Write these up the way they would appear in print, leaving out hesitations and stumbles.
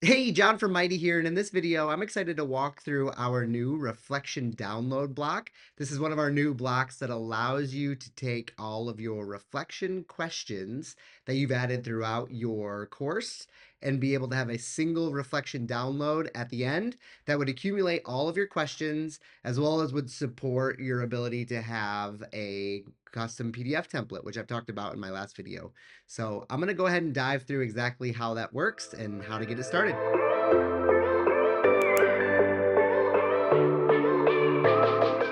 Hey, John from Mighty here, and in this video, I'm excited to walk through our new reflection download block. This is one of our new blocks that allows you to take all of your reflection questions that you've added throughout your course and be able to have a single reflection download at the end that would accumulate all of your questions, as well as would support your ability to have a custom PDF template, which I've talked about in my last video. So I'm going to go ahead and dive through exactly how that works and how to get it started.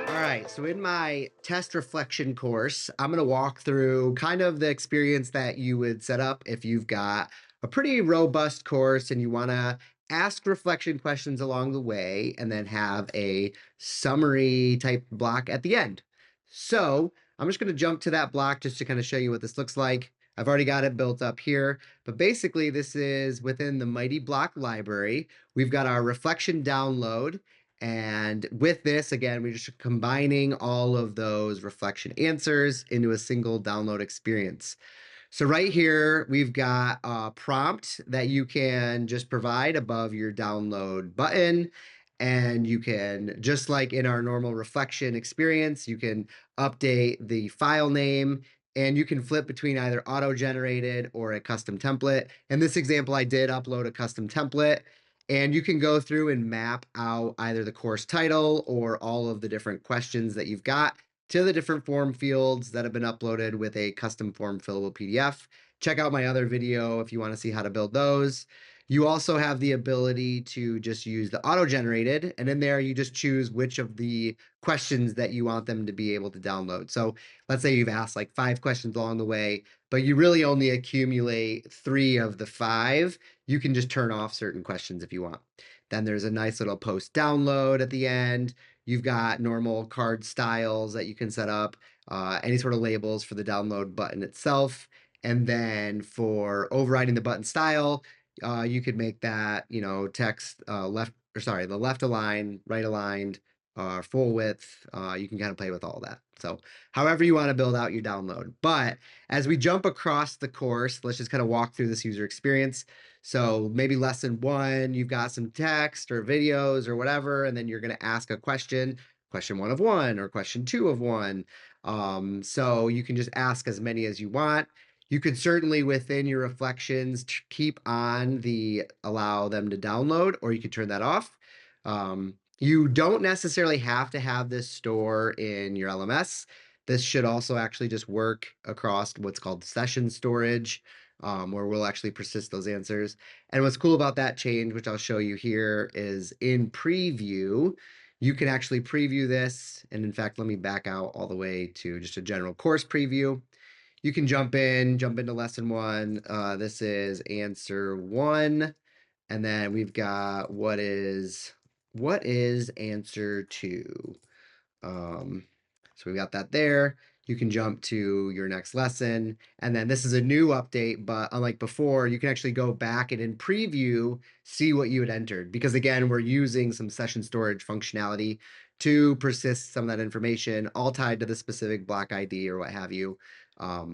All right, so in my test reflection course, I'm going to walk through kind of the experience that you would set up if you've got a pretty robust course and you want to ask reflection questions along the way and then have a summary type block at the end. So I'm just going to jump to that block just to kind of show you what this looks like. I've already got it built up here, but basically this is within the Mighty Block library. We've got our reflection download. And with this, again, we're just combining all of those reflection answers into a single download experience. So right here, we've got a prompt that you can just provide above your download button. And you can, just like in our normal reflection experience, you can update the file name and you can flip between either auto-generated or a custom template. In this example, I did upload a custom template. And you can go through and map out either the course title or all of the different questions that you've got to the different form fields that have been uploaded with a custom form fillable PDF. Check out my other video if you want to see how to build those. You also have the ability to just use the auto-generated, and in there you just choose which of the questions that you want them to be able to download. So let's say you've asked like 5 questions along the way, but you really only accumulate 3 of the 5. You can just turn off certain questions if you want. Then there's a nice little post download at the end. You've got normal card styles that you can set up, any sort of labels for the download button itself. And then for overriding the button style, you could make that, text left, or sorry, the left aligned, right aligned, full width. You can kind of play with all that. So however you want to build out your download. But as we jump across the course, let's just kind of walk through this user experience. So maybe lesson 1, you've got some text or videos or whatever, and then you're going to ask a question 1 of 1 or question 2 of 1. So you can just ask as many as you want. You could certainly within your reflections keep on the allow them to download, or you could turn that off. You don't necessarily have to have this store in your LMS. This should also actually just work across what's called session storage, where we'll actually persist those answers. And what's cool about that change, which I'll show you here, is in preview, you can actually preview this. And in fact, let me back out all the way to just a general course preview. You can jump into lesson 1. This is answer 1. And then we've got what is answer 2. So we got that there. You can jump to your next lesson. And then this is a new update, but unlike before, you can actually go back and in preview, see what you had entered. Because again, we're using some session storage functionality to persist some of that information, all tied to the specific block ID or what have you.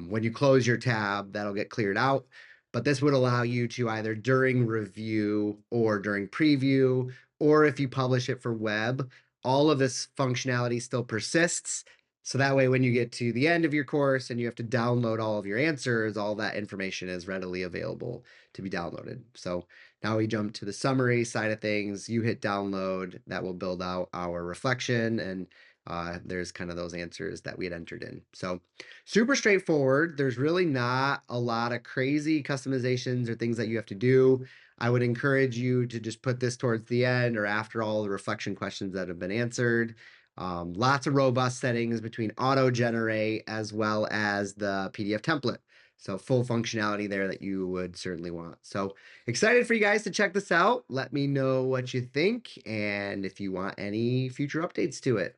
When you close your tab, that'll get cleared out. But this would allow you to either during review or during preview, or if you publish it for web, all of this functionality still persists. So that way, when you get to the end of your course and you have to download all of your answers, all that information is readily available to be downloaded. So now we jump to the summary side of things. You hit download, that will build out our reflection, and there's kind of those answers that we had entered in. So super straightforward. There's really not a lot of crazy customizations or things that you have to do. I would encourage you to just put this towards the end or after all the reflection questions that have been answered. Lots of robust settings between auto generate as well as the PDF template. So full functionality there that you would certainly want. So excited for you guys to check this out. Let me know what you think and if you want any future updates to it.